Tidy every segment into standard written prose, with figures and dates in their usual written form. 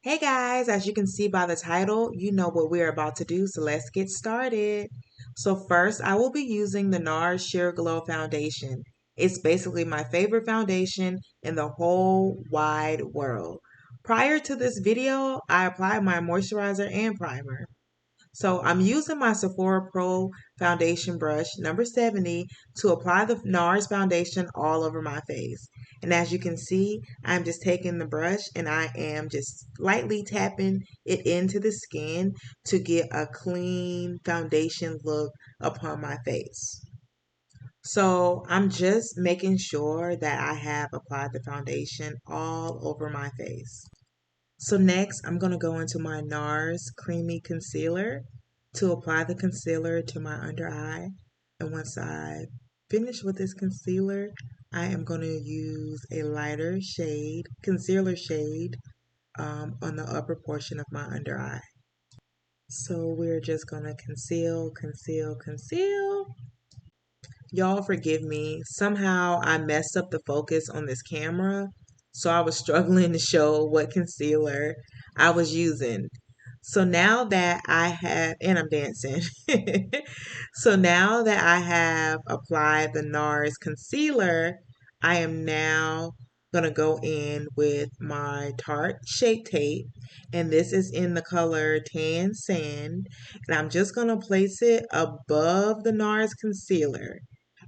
Hey guys, as you can see by the title, you know what we're about to do, so let's get started. So first, I will be using the Nars Sheer Glow Foundation. It's basically my favorite foundation in the whole wide world. Prior to this video, I applied my moisturizer and primer. So I'm using my Sephora Pro foundation brush number 70 to apply the NARS foundation all over my face. And as you can see, I'm just taking the brush and I am just lightly tapping it into the skin to get a clean foundation look upon my face. So I'm just making sure that I have applied the foundation all over my face. So next, I'm going to go into my NARS Creamy Concealer to apply the concealer to my under eye. And once I finish with this concealer, I am going to use a lighter shade, concealer shade, on the upper portion of my under eye. So we're just going to conceal, conceal, conceal. Y'all forgive me. Somehow I messed up the focus on this camera, so I was struggling to show what concealer I was using. So now that I have, and I'm dancing. So now that I have applied the NARS concealer, I am now going to go in with my Tarte Shape tape, and this is in the color Tan Sand, and I'm just going to place it above the NARS concealer.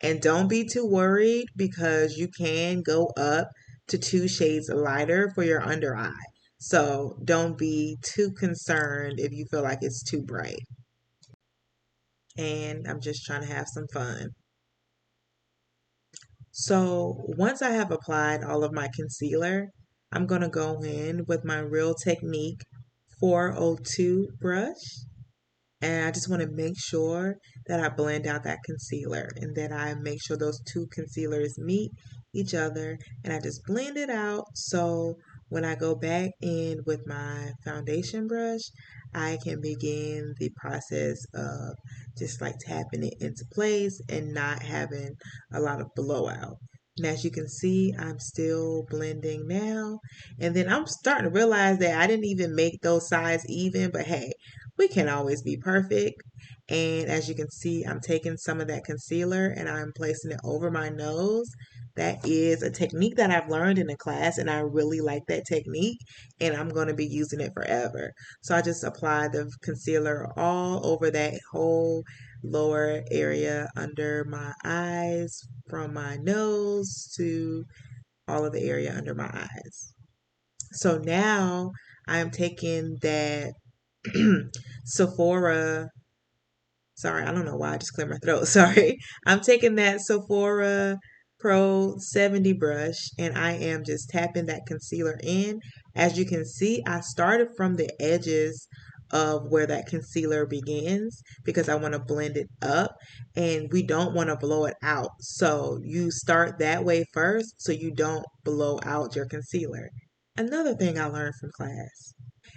And don't be too worried because you can go up to 2 shades lighter for your under eye. So don't be too concerned if you feel like it's too bright. And I'm just trying to have some fun. So once I have applied all of my concealer, I'm going to go in with my Real Technique 402 brush. And I just want to make sure that I blend out that concealer and that I make sure those two concealers meet each other. And I just blend it out so when I go back in with my foundation brush, I can begin the process of just like tapping it into place and not having a lot of blowout. And as you can see, I'm still blending now. And then I'm starting to realize that I didn't even make those sides even, but hey, we can always be perfect. And as you can see, I'm taking some of that concealer and I'm placing it over my nose. That is a technique that I've learned in a class and I really like that technique and I'm going to be using it forever. So I just apply the concealer all over that whole lower area under my eyes from my nose to all of the area under my eyes. So now I'm taking that Sephora. Sorry, I don't know why I just cleared my throat. Sorry. I'm taking that Sephora Pro 70 brush and I am just tapping that concealer in. As you can see, I started from the edges of where that concealer begins because I want to blend it up and we don't want to blow it out. So you start that way first so you don't blow out your concealer. Another thing I learned from class.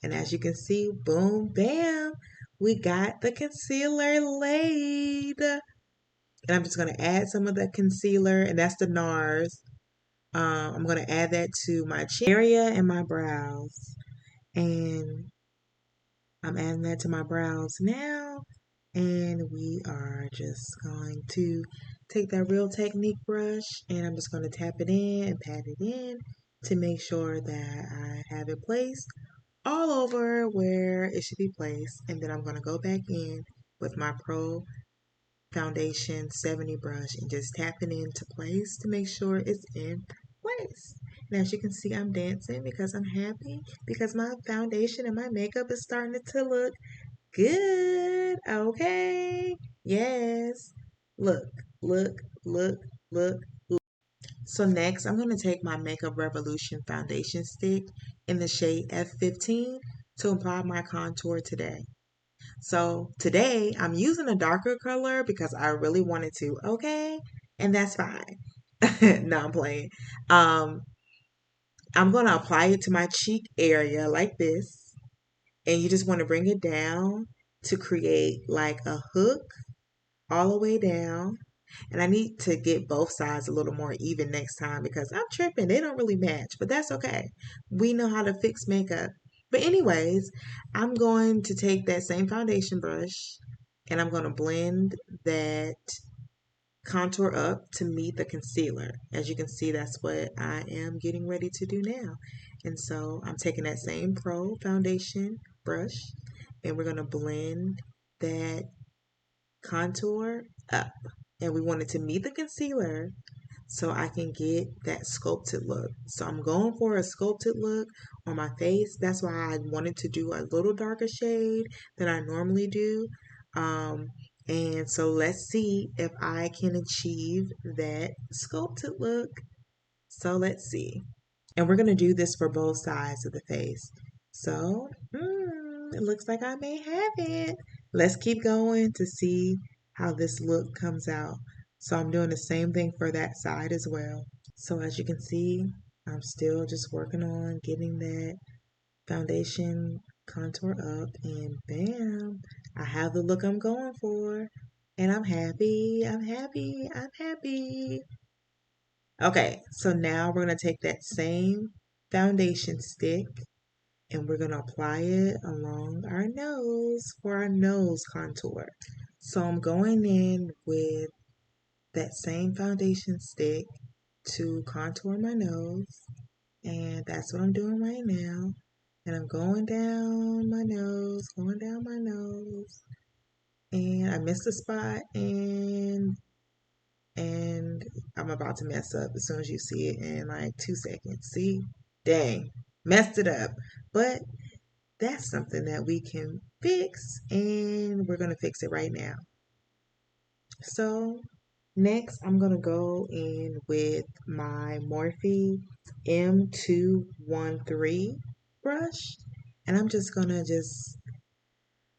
And as you can see, boom, bam, we got the concealer laid. And I'm just going to add some of the concealer, and that's the NARS. I'm going to add that to my chin area and my brows. And I'm adding that to my brows now. And we are just going to take that Real Technique brush and I'm just going to tap it in and pat it in to make sure that I have it placed all over where it should be placed. And then I'm going to go back in with my Pro Foundation 70 brush and just tap it into place to make sure it's in place. And as you can see, I'm dancing because I'm happy because my foundation and my makeup is starting to look good. Okay. Yes. Look, look, look, look. So next, I'm going to take my Makeup Revolution foundation stick in the shade F15 to apply my contour today. So today, I'm using a darker color because I really wanted to, okay? And that's fine. No, I'm playing. Um, I'm going to apply it to my cheek area like this. And you just want to bring it down to create like a hook all the way down. And I need to get both sides a little more even next time because I'm tripping. They don't really match, but that's okay. We know how to fix makeup. But anyways, I'm going to take that same foundation brush and I'm going to blend that contour up to meet the concealer. As you can see, that's what I am getting ready to do now. And so I'm taking that same Pro foundation brush and we're going to blend that contour up. And we want it to meet the concealer so I can get that sculpted look. So I'm going for a sculpted look on my face. That's why I wanted to do a little darker shade than I normally do. Um, and so let's see if I can achieve that sculpted look. So let's see. And we're going to do this for both sides of the face. So it looks like I may have it. Let's keep going to see how this look comes out. So I'm doing the same thing for that side as well. So as you can see, I'm still just working on getting that foundation contour up and bam, I have the look I'm going for. And I'm happy, I'm happy, I'm happy. Okay, so now we're going to take that same foundation stick and we're going to apply it along our nose for our nose contour. So I'm going in with that same foundation stick to contour my nose, and that's what I'm doing right now. And I'm going down my nose, going down my nose, and I missed a spot, and I'm about to mess up as soon as you see it in like 2 seconds. See? Dang, messed it up. But that's something that we can fix, and we're going to fix it right now. So next, I'm going to go in with my Morphe M213 brush, and I'm just going to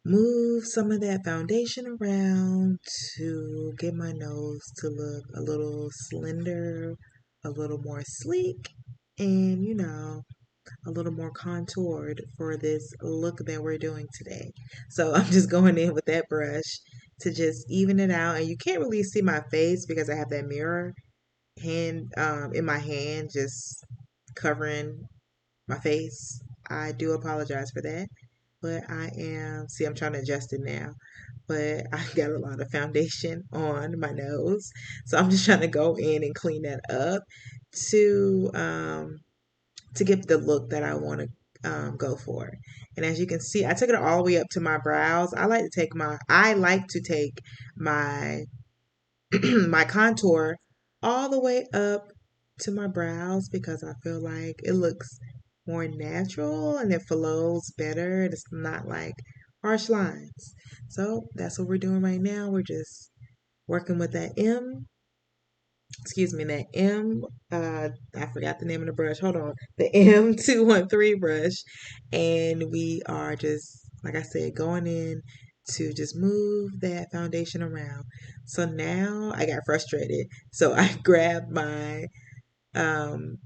move some of that foundation around to get my nose to look a little slender, a little more sleek, and a little more contoured for this look that we're doing today. So I'm just going in with that brush to just even it out. And you can't really see my face because I have that mirror hand in my hand just covering my face. I do apologize for that. But I'm trying to adjust it now. But I got a lot of foundation on my nose. So I'm just trying to go in and clean that up to get the look that I want to go for. And as you can see, I took it all the way up to my brows. I like to take my my contour all the way up to my brows because I feel like it looks more natural and it flows better. It's not like harsh lines. So that's what we're doing right now. We're just working with that that I forgot the name of the brush. Hold on. The M213 brush. And we are just, like I said, going in to just move that foundation around. So now I got frustrated. So I grabbed my um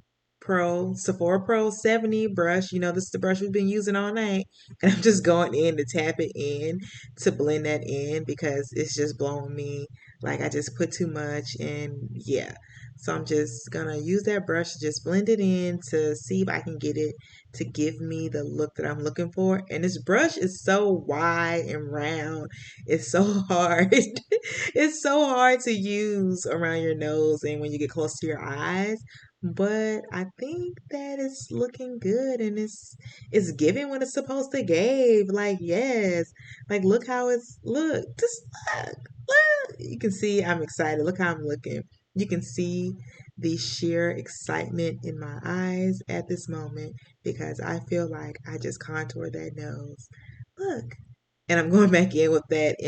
Sephora Pro 70 brush. This is the brush we've been using all night. And I'm just going in to tap it in to blend that in because it's just blowing me. Like I just put too much and yeah. So I'm just gonna use that brush to just blend it in to see if I can get it to give me the look that I'm looking for. And this brush is so wide and round. It's so hard. It's so hard to use around your nose and when you get close to your eyes. But I think that it's looking good and it's giving what it's supposed to give. Like yes. Like look how it's look. Just look. You can see I'm excited. Look how I'm looking. You can see the sheer excitement in my eyes at this moment because I feel like I just contoured that nose. Look. And I'm going back in with that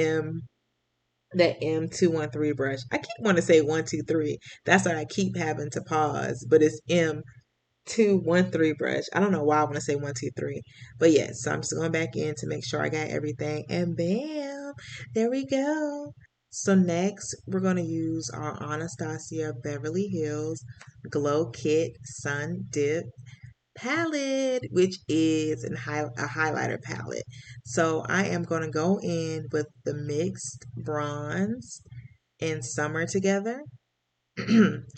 M213 brush. I keep wanting to say 123. That's why I keep having to pause, but it's M213 brush. I don't know why I want to say 123, but yes. So I'm just going back in to make sure I got everything, and bam, there we go. So next, we're going to use our Anastasia Beverly Hills Glow Kit Sun Dip palette, which is a highlighter palette. So I am going to go in with the mixed bronze and summer together.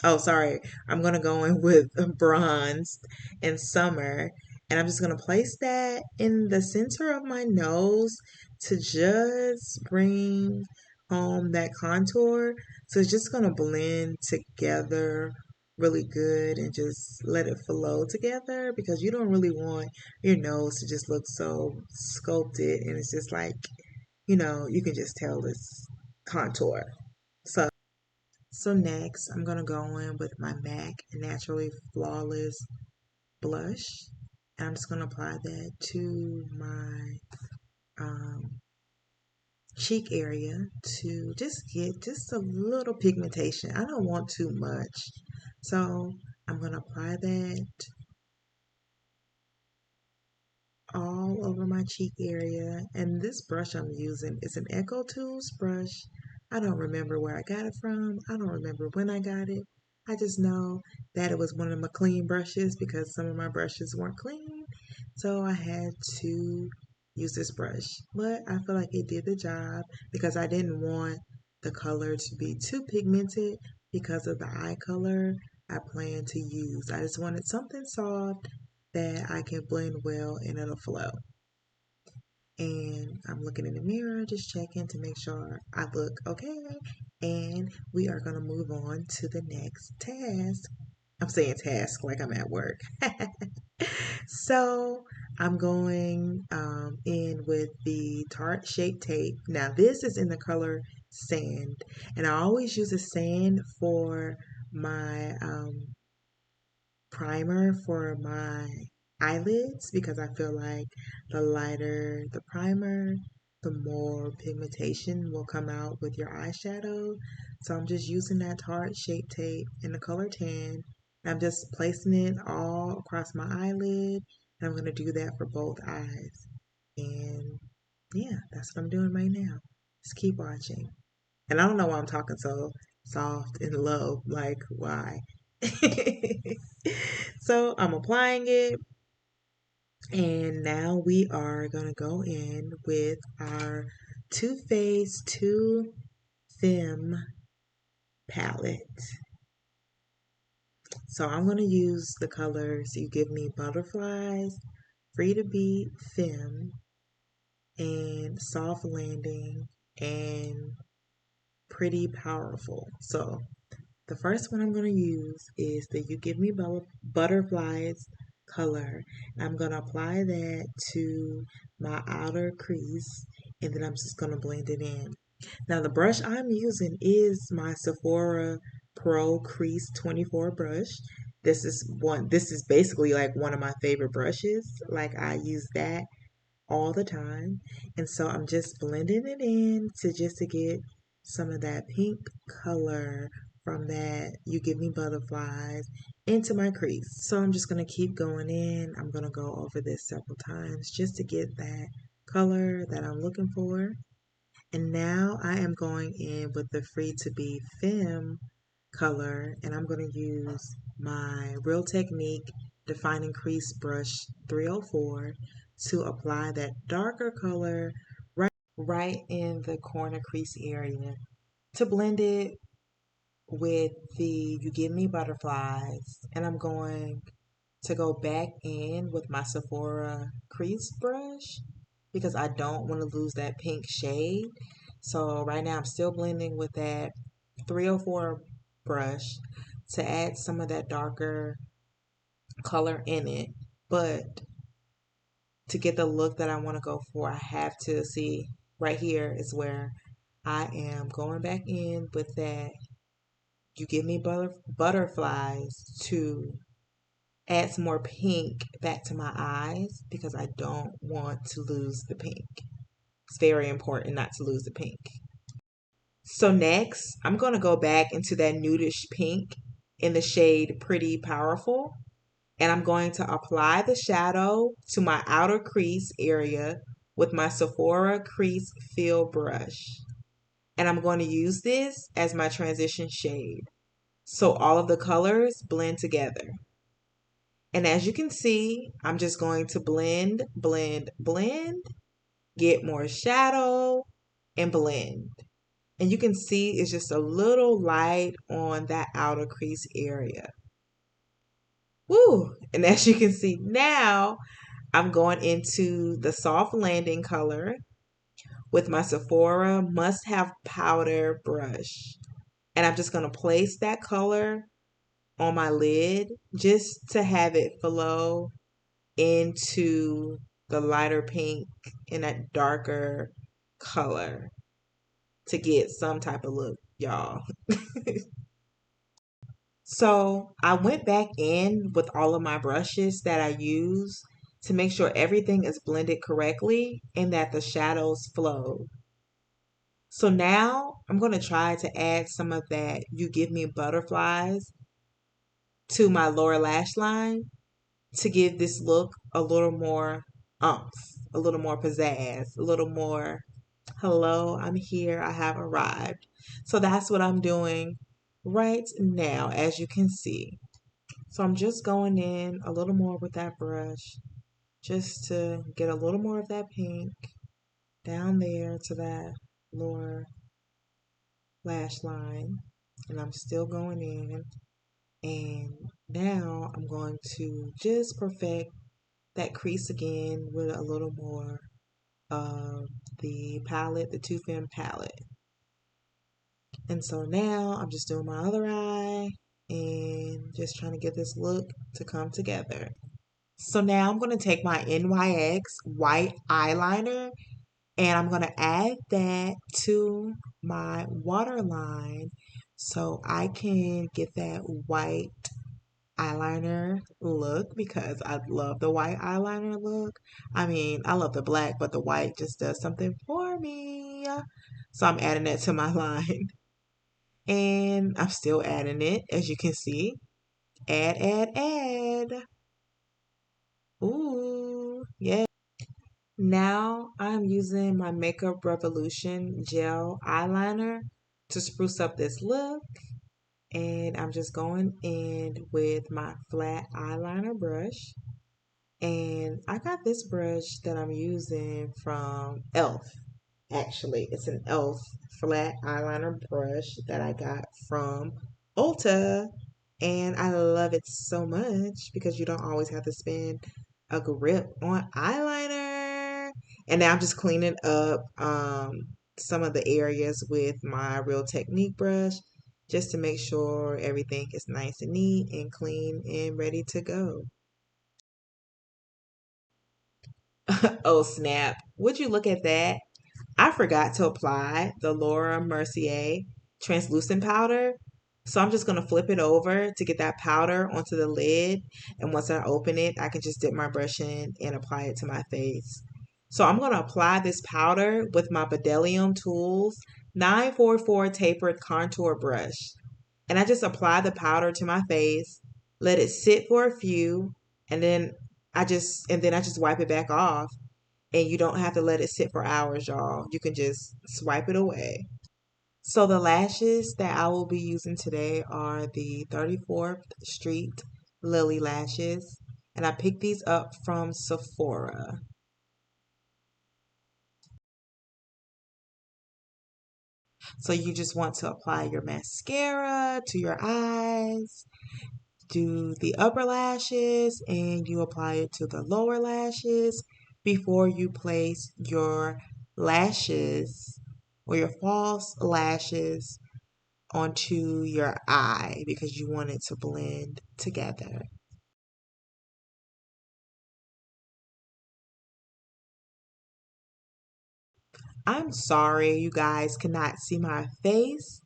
Oh, sorry. I'm going to go in with bronze and summer And I'm just going to place that in the center of my nose to just bring home that contour. So it's just going to blend together really good and just let it flow together, because you don't really want your nose to just look so sculpted, and it's just like, you can just tell it's contour. So next I'm gonna go in with my MAC Naturally Flawless blush, and I'm just gonna apply that to my cheek area to just get just a little pigmentation. I don't want too much, so I'm gonna apply that all over my cheek area. And this brush I'm using is an Echo Tools brush. I don't remember where I got it from. I don't remember when I got it. I just know that it was one of my clean brushes because some of my brushes weren't clean. So I had to use this brush. But I feel like it did the job because I didn't want the color to be too pigmented because of the eye color I plan to use. I just wanted something soft that I can blend well and it'll flow. And I'm looking in the mirror, just checking to make sure I look okay. And we are going to move on to the next task. I'm saying task like I'm at work. So I'm going in with the Tarte Shape tape. Now this is in the color sand, and I always use a sand for my primer for my eyelids because I feel like the lighter the primer, the more pigmentation will come out with your eyeshadow. So I'm just using that Tarte Shape tape in the color tan. And I'm just placing it all across my eyelid. And I'm going to do that for both eyes. And yeah, that's what I'm doing right now. Just keep watching. And I don't know why I'm talking so soft and low. Like, why? So I'm applying it, and now we are gonna go in with our Too Faced Too Femme palette. So I'm gonna use the colors You Give Me Butterflies, Free to Be Femme, and Soft Landing, and Pretty Powerful. So the first one I'm going to use is the You Give Me Butterflies color. I'm going to apply that to my outer crease, and then I'm just going to blend it in. Now the brush I'm using is my Sephora Pro Crease 24 brush. This is basically like one of my favorite brushes. Like I use that all the time. And so I'm just blending it in to get some of that pink color from that You Give Me Butterflies into my crease. So I'm just going to keep going in. I'm going to go over this several times just to get that color that I'm looking for. And now I am going in with the Free to Be Femme color, and I'm going to use my Real Technique Defining Crease Brush 304 to apply that darker color right in the corner crease area to blend it with the You Give Me Butterflies. And I'm going to go back in with my Sephora crease brush because I don't want to lose that pink shade. So right now I'm still blending with that 304 brush to add some of that darker color in it. But to get the look that I want to go for, I have to see right here is where I am going back in with that You Give Me Butterflies to add some more pink back to my eyes because I don't want to lose the pink. It's very important not to lose the pink. So next, I'm going to go back into that nudish pink in the shade Pretty Powerful. And I'm going to apply the shadow to my outer crease area with my Sephora Crease Fill brush. And I'm going to use this as my transition shade, so all of the colors blend together. And as you can see, I'm just going to blend, blend, blend, get more shadow, and blend. And you can see it's just a little light on that outer crease area. Woo! And as you can see now, I'm going into the soft landing color with my Sephora must have powder brush. And I'm just going to place that color on my lid just to have it flow into the lighter pink and that darker color to get some type of look, y'all. So I went back in with all of my brushes that I use to make sure everything is blended correctly and that the shadows flow. So now I'm going to try to add some of that You Give Me Butterflies to my lower lash line to give this look a little more umph, a little more pizzazz, a little more, hello, I'm here, I have arrived. So that's what I'm doing right now, as you can see. So I'm just going in a little more with that brush just to get a little more of that pink down there to that lower lash line. And I'm still going in. And now I'm going to just perfect that crease again with a little more of the palette, the Too Femme palette. And so now I'm just doing my other eye and just trying to get this look to come together. So now I'm going to take my NYX white eyeliner and I'm going to add that to my waterline so I can get that white eyeliner look because I love the white eyeliner look. I mean, I love the black, but the white just does something for me. So I'm adding that to my line. And I'm still adding it, as you can see. Add, add, add. Ooh, yeah. Now I'm using my Makeup Revolution gel eyeliner to spruce up this look. And I'm just going in with my flat eyeliner brush. And I got this brush that I'm using from e.l.f. Actually, it's an e.l.f. flat eyeliner brush that I got from Ulta. And I love it so much because you don't always have to spend a grip on eyeliner. And now I'm just cleaning up some of the areas with my Real Technique brush just to make sure everything is nice and neat and clean and ready to go. Oh snap. Would you look at that? I forgot to apply the Laura Mercier translucent powder. So I'm just going to flip it over to get that powder onto the lid. And once I open it, I can just dip my brush in and apply it to my face. So I'm going to apply this powder with my Bdellium Tools 944 Tapered Contour Brush. And I just apply the powder to my face, let it sit for a few, and then I just wipe it back off. And you don't have to let it sit for hours, y'all. You can just swipe it away. So the lashes that I will be using today are the 34th Street Lily lashes. And I picked these up from Sephora. So you just want to apply your mascara to your eyes, do the upper lashes, and you apply it to the lower lashes before you place your lashes or your false lashes onto your eye because you want it to blend together. I'm sorry you guys cannot see my face.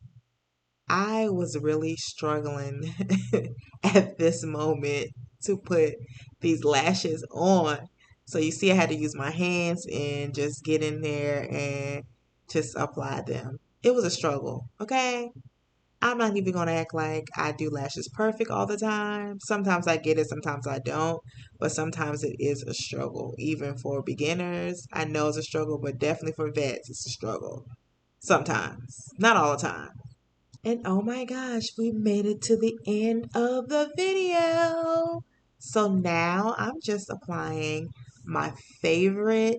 I was really struggling at this moment to put these lashes on. So you see I had to use my hands and just get in there and just apply them. It was a struggle, okay? I'm not even gonna act like I do lashes perfect all the time. Sometimes I get it, sometimes I don't. But sometimes it is a struggle. Even for beginners, I know it's a struggle, but definitely for vets, it's a struggle. Sometimes. Not all the time. And oh my gosh, we made it to the end of the video. So now I'm just applying my favorite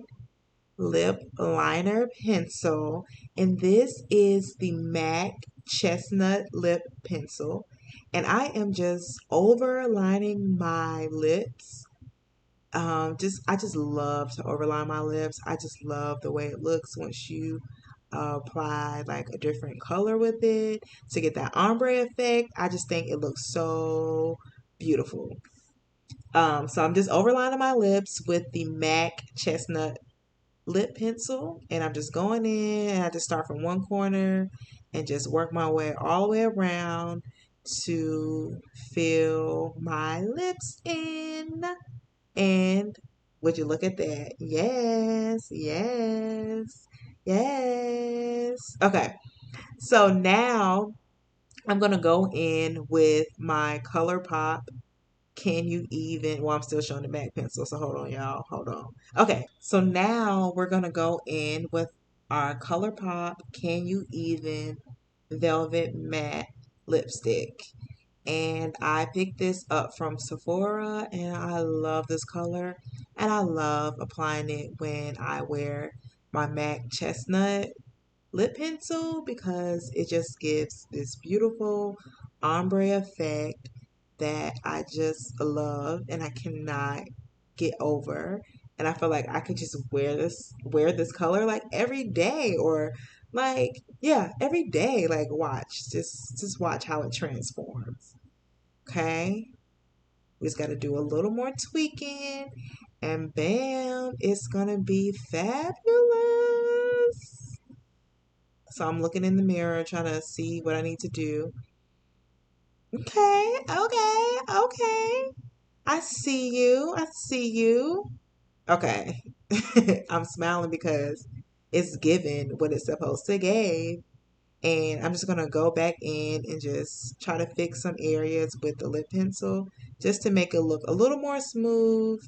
lip liner pencil, and this is the MAC Chestnut Lip Pencil, and I am just overlining my lips I just love to overline my lips. I just love the way it looks once you apply like a different color with it to get that ombre effect. I just think it looks so beautiful. So I'm just overlining my lips with the MAC Chestnut lip pencil, and I'm just going in, and I just start from one corner and just work my way all the way around to fill my lips in. And would you look at that? Yes, yes, yes. Okay, so now I'm gonna go in with my ColourPop Can You Even. Well, I'm still showing the MAC pencil, so hold on, y'all. Hold on. Okay, so now we're gonna go in with our ColourPop Can You Even Velvet Matte Lipstick. And I picked this up from Sephora, and I love this color. And I love applying it when I wear my MAC Chestnut lip pencil because it just gives this beautiful ombre effect that I just love and I cannot get over. And I feel like I could just wear this color like every day, or like yeah, every day. Like watch, just watch how it transforms. Okay? We just got to do a little more tweaking, and bam, it's gonna be fabulous. So I'm looking in the mirror trying to see what I need to do. Okay, okay, okay. I see you. I see you. Okay. I'm smiling because it's given what it's supposed to give. And I'm just going to go back in and just try to fix some areas with the lip pencil just to make it look a little more smooth,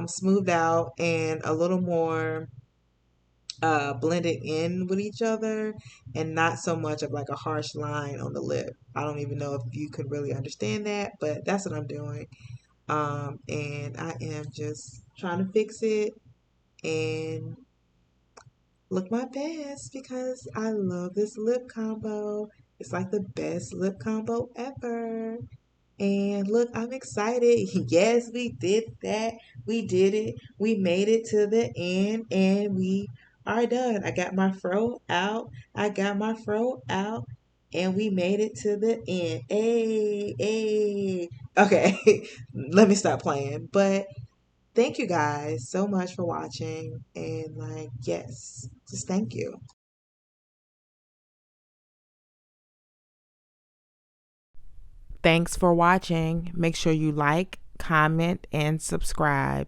smoothed out, and a little more blended in with each other, and not so much of like a harsh line on the lip. I don't even know if you could really understand that, but that's what I'm doing. And I am just trying to fix it and look my best because I love this lip combo. It's like the best lip combo ever. And look, I'm excited. Yes, we did that. We did it. We made it to the end and we are done. I got my fro out. I got my fro out. And we made it to the end. Hey, hey. Okay, let me stop playing. But thank you guys so much for watching. And like, yes, just thank you. Thanks for watching. Make sure you like, comment, and subscribe.